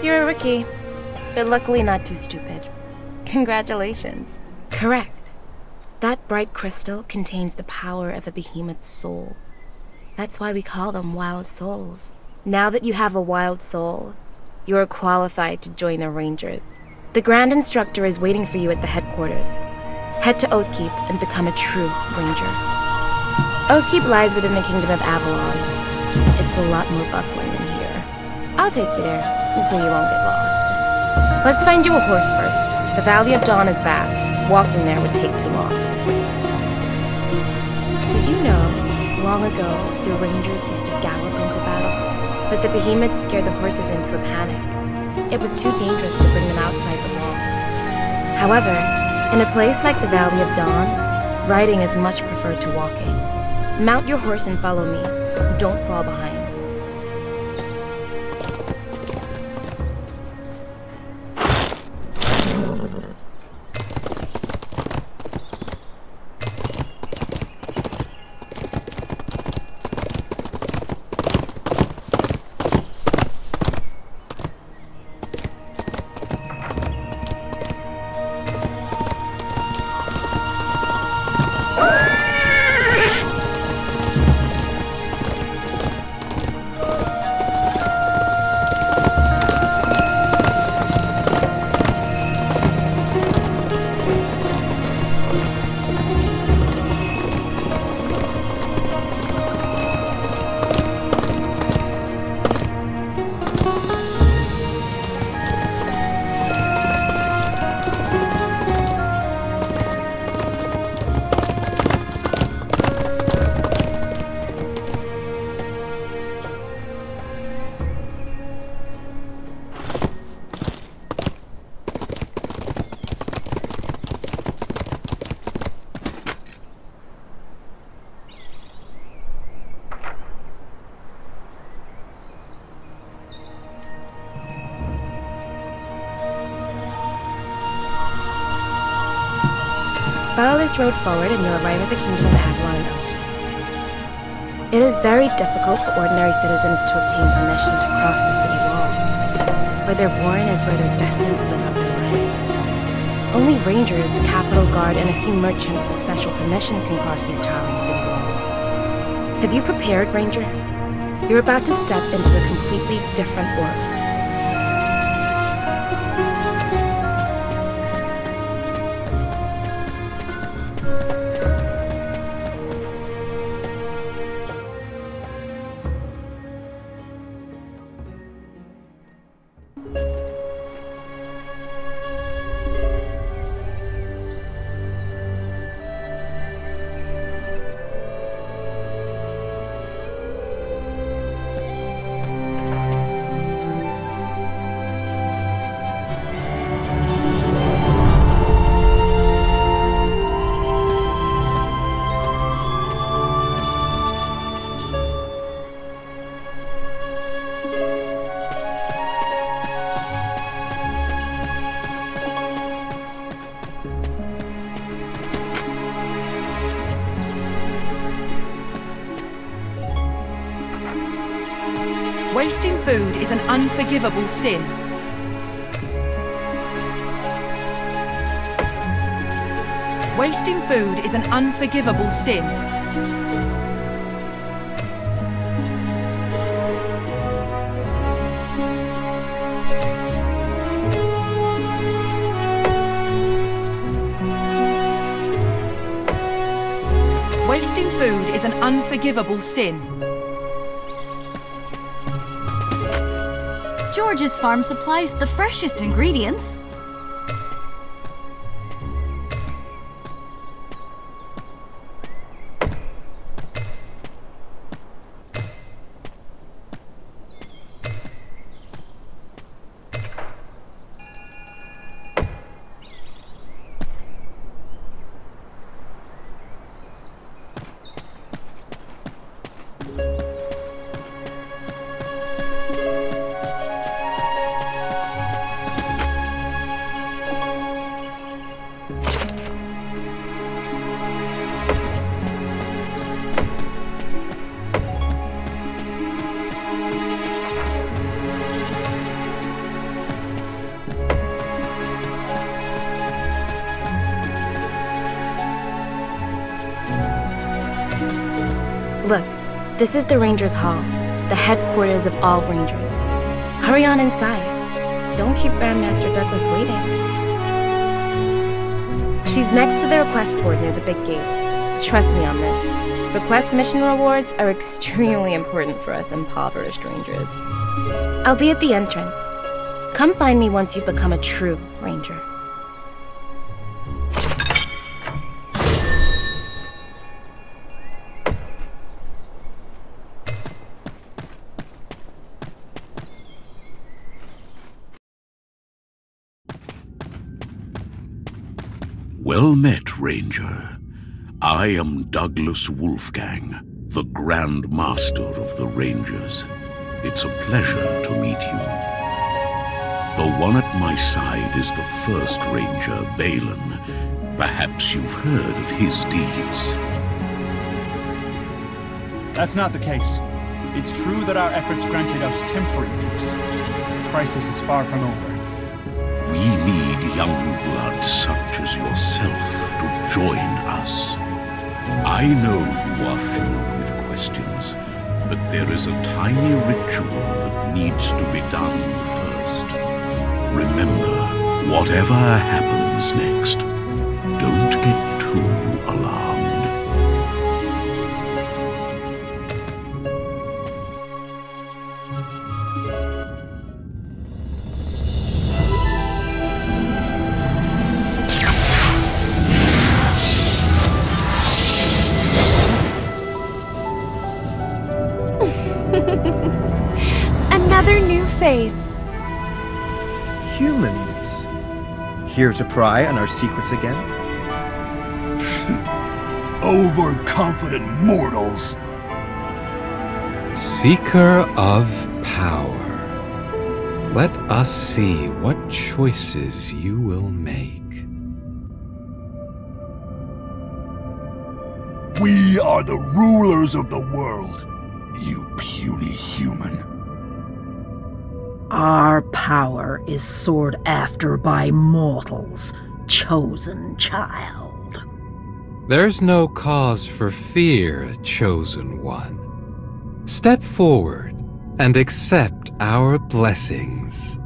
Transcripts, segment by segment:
You're a rookie, but luckily not too stupid. Congratulations. Correct. That bright crystal contains the power of a behemoth's soul. That's why we call them wild souls. Now that you have a wild soul, you are qualified to join the Rangers. The Grand Instructor is waiting for you at the headquarters. Head to Oathkeep and become a true Ranger. Oathkeep lies within the Kingdom of Avalon. It's a lot more bustling than here. I'll take you there, so you won't get lost. Let's find you a horse first. The Valley of Dawn is vast. Walking there would take too long. Did you know, long ago, the Rangers used to gallop into battle? But the behemoths scared the horses into a panic. It was too dangerous to bring them outside the walls. However, in a place like the Valley of Dawn, riding is much preferred to walking. Mount your horse and follow me. Don't fall behind. Follow this road forward and you'll arrive at the Kingdom of Avalon and Oathkeep. It is very difficult for ordinary citizens to obtain permission to cross the city walls. Where they're born is where they're destined to live out their lives. Only Rangers, the Capitol Guard, and a few merchants with special permission can cross these towering city walls. Have you prepared, Ranger? You're about to step into a completely different world. Wasting food is an unforgivable sin. Wasting food is an unforgivable sin. Wasting food is an unforgivable sin. George's farm supplies the freshest ingredients. Look, this is the Rangers' Hall, the headquarters of all Rangers. Hurry on inside. Don't keep Grandmaster Douglas waiting. She's next to the request board near the big gates. Trust me on this. Request mission rewards are extremely important for us impoverished Rangers. I'll be at the entrance. Come find me once you've become a true Ranger. Well met, Ranger. I am Douglas Wolfgang, the Grand Master of the Rangers. It's a pleasure to meet you. The one at my side is the first Ranger, Balin. Perhaps you've heard of his deeds. That's not the case. It's true that our efforts granted us temporary peace. The crisis is far from over. We need young blood such as yourself to join us. I know you are filled with questions, but there is a tiny ritual that needs to be done first. Remember, whatever happens next, don't get too alarmed. Another new face. Humans. Here to pry on our secrets again? Overconfident mortals. Seeker of power. Let us see what choices you will make. We are the rulers of the world, you puny human. Our power is sought after by mortals, chosen child. There's no cause for fear, chosen one. Step forward and accept our blessings.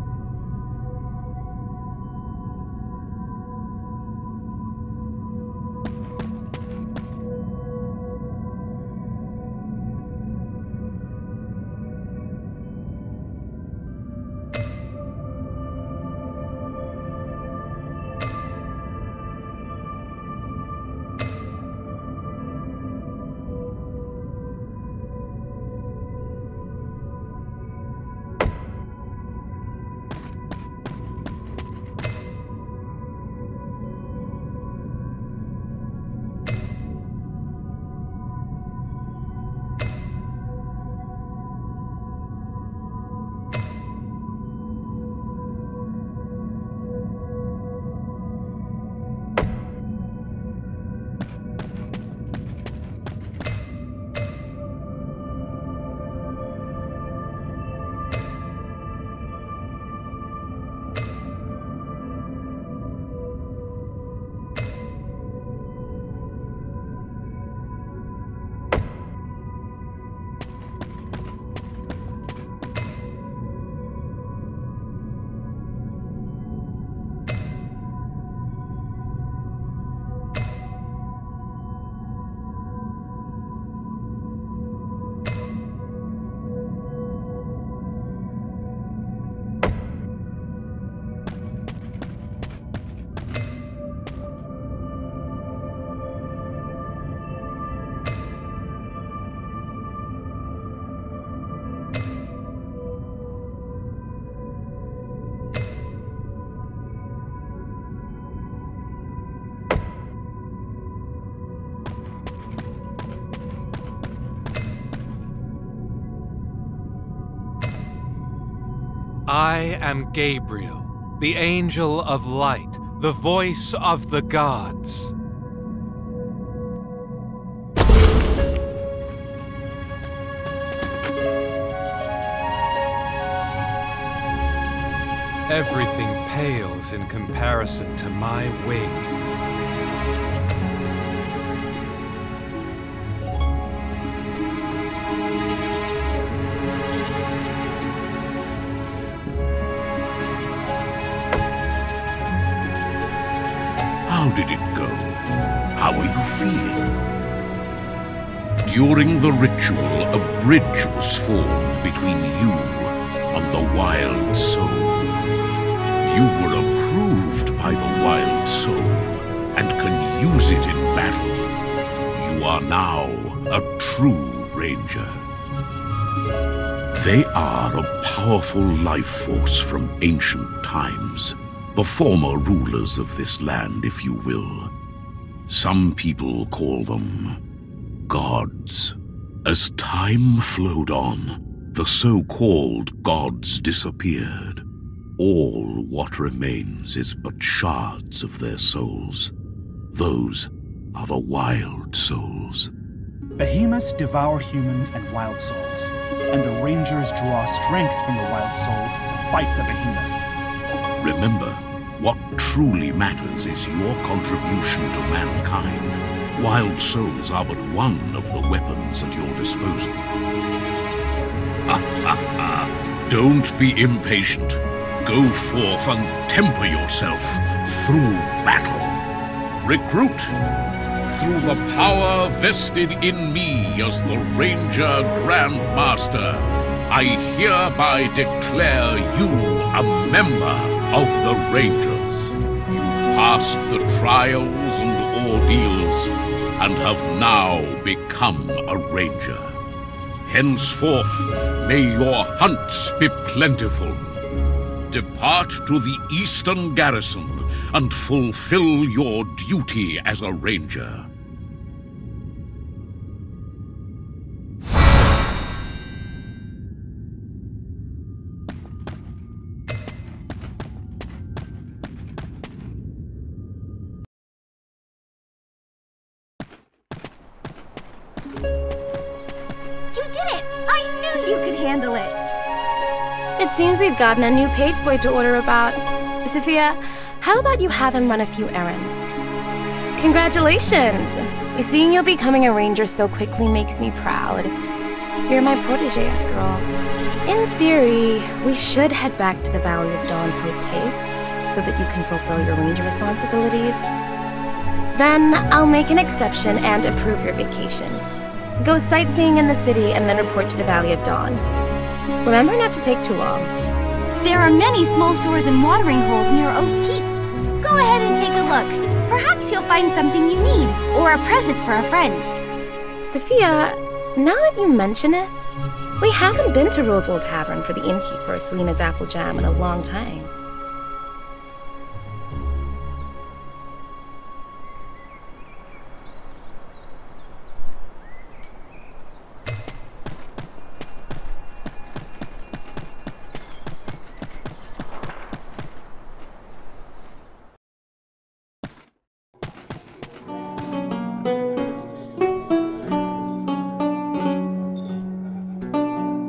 I am Gabriel, the angel of light, the voice of the gods. Everything pales in comparison to my wings. How did it go? How are you feeling? During the ritual, a bridge was formed between you and the Wild Soul. You were approved by the Wild Soul and can use it in battle. You are now a true ranger. They are a powerful life force from ancient times, the former rulers of this land, if you will. Some people call them gods. As time flowed on, the so-called gods disappeared. All what remains is but shards of their souls. Those are the Wild Souls. Behemoths devour humans and wild souls, and the Rangers draw strength from the wild souls to fight the behemoths. Remember, what truly matters is your contribution to mankind. Wild souls are but one of the weapons at your disposal. Don't be impatient. Go forth and temper yourself through battle. Recruit! Through the power vested in me as the Ranger Grand Master, I hereby declare you a member of the Rangers. You passed the trials and ordeals and have now become a Ranger. Henceforth, may your hunts be plentiful. Depart to the Eastern Garrison and fulfill your duty as a Ranger. You did it! I knew you could handle it! It seems we've gotten a new page boy to order about. Sophia, how about you have him run a few errands? Congratulations! Seeing you becoming a ranger so quickly makes me proud. You're my protege, after all. In theory, we should head back to the Valley of Dawn post-haste, so that you can fulfill your ranger responsibilities. Then, I'll make an exception and approve your vacation. Go sightseeing in the city and then report to the Valley of Dawn. Remember not to take too long. There are many small stores and watering holes near Oath Keep. Go ahead and take a look. Perhaps you'll find something you need, or a present for a friend. Sophia, now that you mention it, we haven't been to Rosewall Tavern for the innkeeper, Selena's apple jam, in a long time.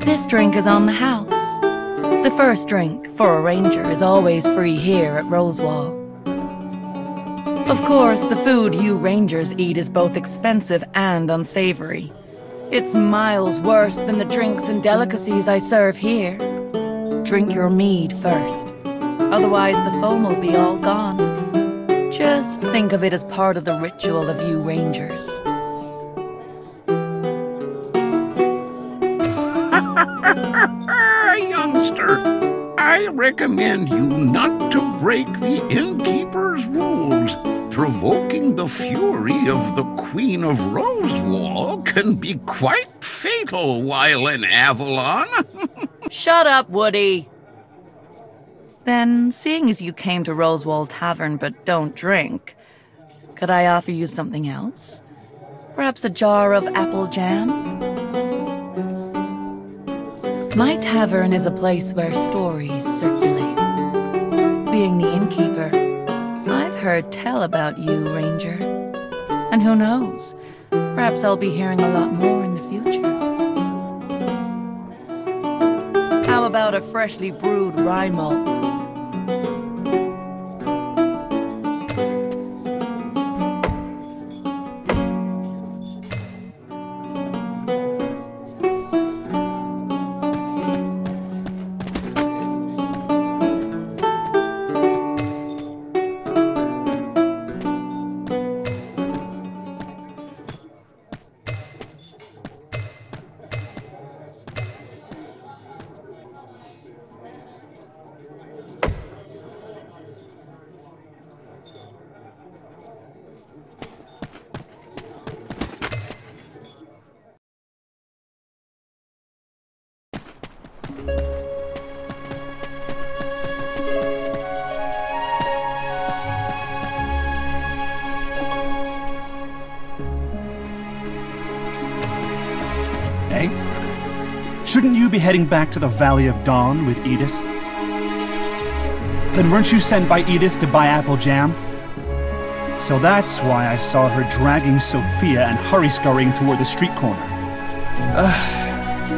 This drink is on the house. The first drink for a ranger is always free here at Rosewall. Of course, the food you rangers eat is both expensive and unsavory. It's miles worse than the drinks and delicacies I serve here. Drink your mead first. Otherwise, the foam will be all gone. Just think of it as part of the ritual of you rangers. Youngster, I recommend you not to break the innkeeper's rules. Provoking the fury of the Queen of Rosewall can be quite fatal while in Avalon. Shut up, Woody! Then, seeing as you came to Rosewall Tavern but don't drink, could I offer you something else? Perhaps a jar of apple jam? My tavern is a place where stories circulate. Being the innkeeper, I've heard tell about you, Ranger. And who knows, perhaps I'll be hearing a lot more in the future. How about a freshly brewed rye malt? Shouldn't you be heading back to the Valley of Dawn with Edith? Then weren't you sent by Edith to buy apple jam? So that's why I saw her dragging Sophia and hurry-scurrying toward the street corner.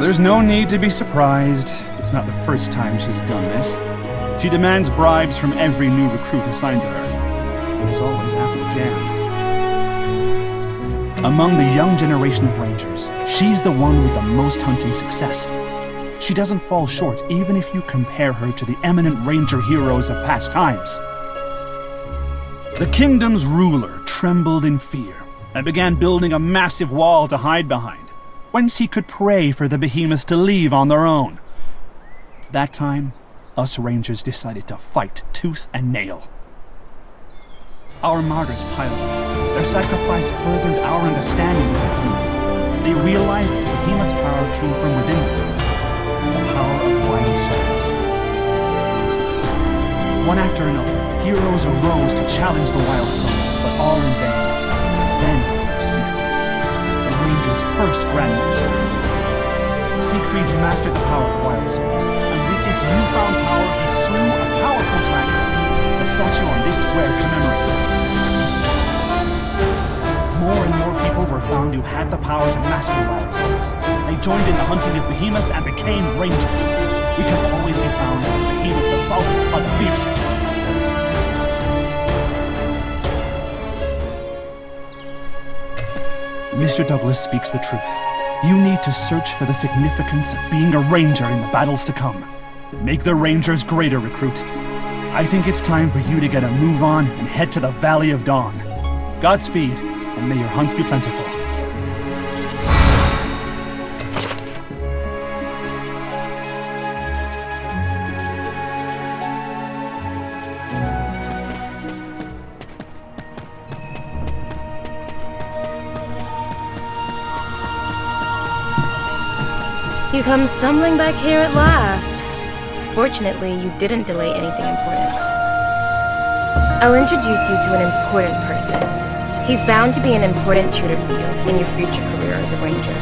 There's no need to be surprised. It's not the first time she's done this. She demands bribes from every new recruit assigned to her. And it's always apple jam. Among the young generation of Rangers, she's the one with the most hunting success. She doesn't fall short even if you compare her to the eminent Ranger heroes of past times. The kingdom's ruler trembled in fear and began building a massive wall to hide behind, whence he could pray for the behemoths to leave on their own. That time, us Rangers decided to fight tooth and nail. Our martyrs piled up. Their sacrifice furthered our understanding of the behemoths. They realized that the behemoth's power came from within them. The power of wild souls. One after another, heroes arose to challenge the wild souls, but all in vain. Then there Siegfried, the Ranger's first Grand Master. Siegfried mastered the power of wild souls, and with this newfound power he slew a powerful dragon. The statue on this square commemorates it. More and more people were found who had the power to master wild souls. They joined in the hunting of behemoths and became Rangers. We can always be found when the behemoth's assaults are the fiercest. Mr. Douglas speaks the truth. You need to search for the significance of being a Ranger in the battles to come. Make the Rangers greater, recruit. I think it's time for you to get a move on and head to the Valley of Dawn. Godspeed, and may your hunts be plentiful. You come stumbling back here at last. Fortunately, you didn't delay anything important. I'll introduce you to an important person. He's bound to be an important tutor for you in your future career as a Ranger.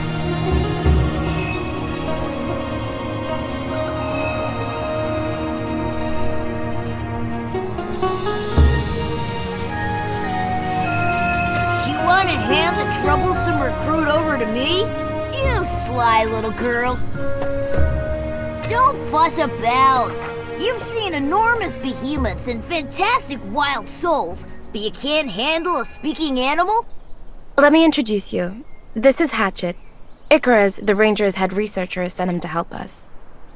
You want to hand the troublesome recruit over to me? You sly little girl. Don't fuss about. You've seen enormous behemoths and fantastic wild souls, but you can't handle a speaking animal? Let me introduce you. This is Hatchet. Icarus, the Ranger's head researcher, sent him to help us.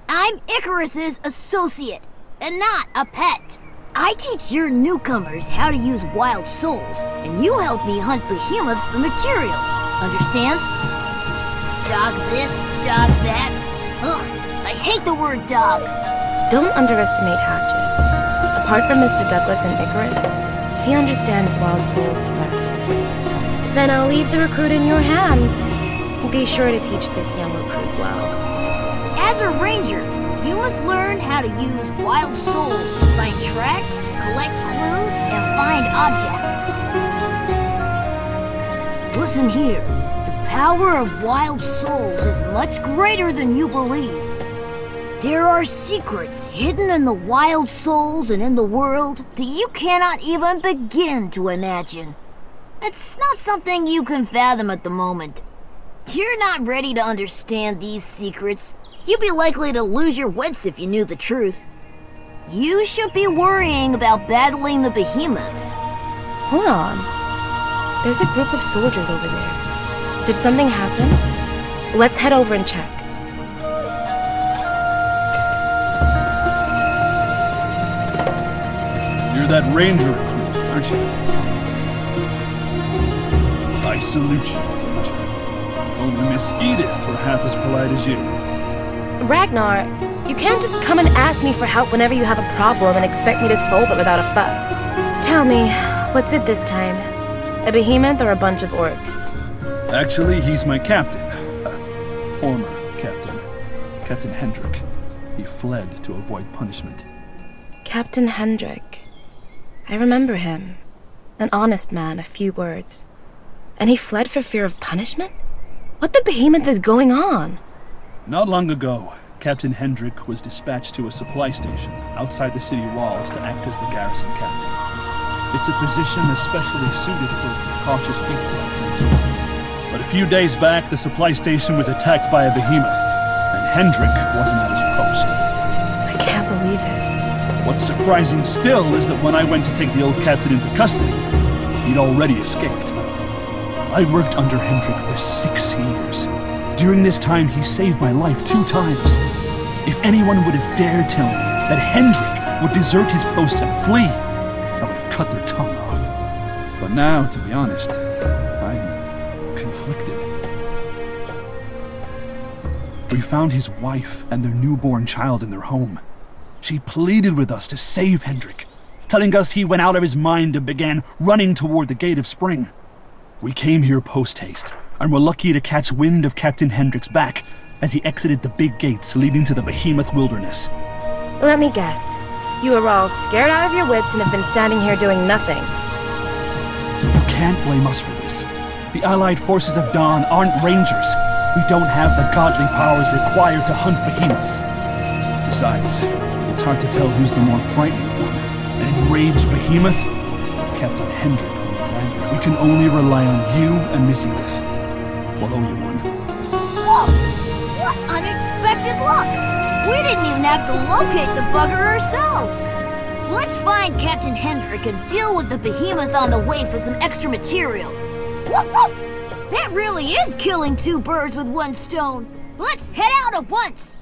I'm Icarus's associate, and not a pet. I teach your newcomers how to use wild souls, and you help me hunt behemoths for materials. Understand? Dog this, dog that. Ugh, I hate the word dog. Don't underestimate Hatchet. Apart from Mr. Douglas and Icarus, he understands wild souls the best. Then I'll leave the recruit in your hands. Be sure to teach this young recruit well. As a Ranger, you must learn how to use wild souls to find tracks, collect clues, and find objects. Listen here. The power of wild souls is much greater than you believe. There are secrets hidden in the wild souls and in the world that you cannot even begin to imagine. It's not something you can fathom at the moment. You're not ready to understand these secrets. You'd be likely to lose your wits if you knew the truth. You should be worrying about battling the behemoths. Hold on. There's a group of soldiers over there. Did something happen? Let's head over and check. You're that Ranger recruit, aren't you? I salute you, Ranger. If only Miss Edith were half as polite as you. Ragnar, you can't just come and ask me for help whenever you have a problem and expect me to solve it without a fuss. Tell me, what's it this time? A behemoth or a bunch of orcs? Actually, he's my captain. Former captain. Captain Hendrik. He fled to avoid punishment. Captain Hendrik. I remember him. An honest man, a few words. And he fled for fear of punishment? What the behemoth is going on? Not long ago, Captain Hendrik was dispatched to a supply station outside the city walls to act as the garrison captain. It's a position especially suited for cautious people like him. But a few days back, the supply station was attacked by a behemoth, and Hendrik wasn't at his post. I can't believe it. What's surprising still is that when I went to take the old captain into custody, he'd already escaped. I worked under Hendrik for 6 years. During this time, he saved my life 2 times. If anyone would have dared tell me that Hendrik would desert his post and flee, I would have cut their tongue off. But now, to be honest, I'm conflicted. We found his wife and their newborn child in their home. She pleaded with us to save Hendrik, telling us he went out of his mind and began running toward the Gate of Spring. We came here post-haste, and were lucky to catch wind of Captain Hendrik's back as he exited the big gates leading to the Behemoth Wilderness. Let me guess. You were all scared out of your wits and have been standing here doing nothing. You can't blame us for this. The Allied forces of Dawn aren't rangers. We don't have the godly powers required to hunt behemoths. Besides, it's hard to tell who's the more frightening one. An enraged behemoth or Captain Hendrik when he's angry. We can only rely on you and Miss Edith. We'll owe you one. Whoa! What unexpected luck! We didn't even have to locate the bugger ourselves! Let's find Captain Hendrik and deal with the behemoth on the way for some extra material. Woof woof! That really is killing 2 birds with 1 stone! Let's head out at once!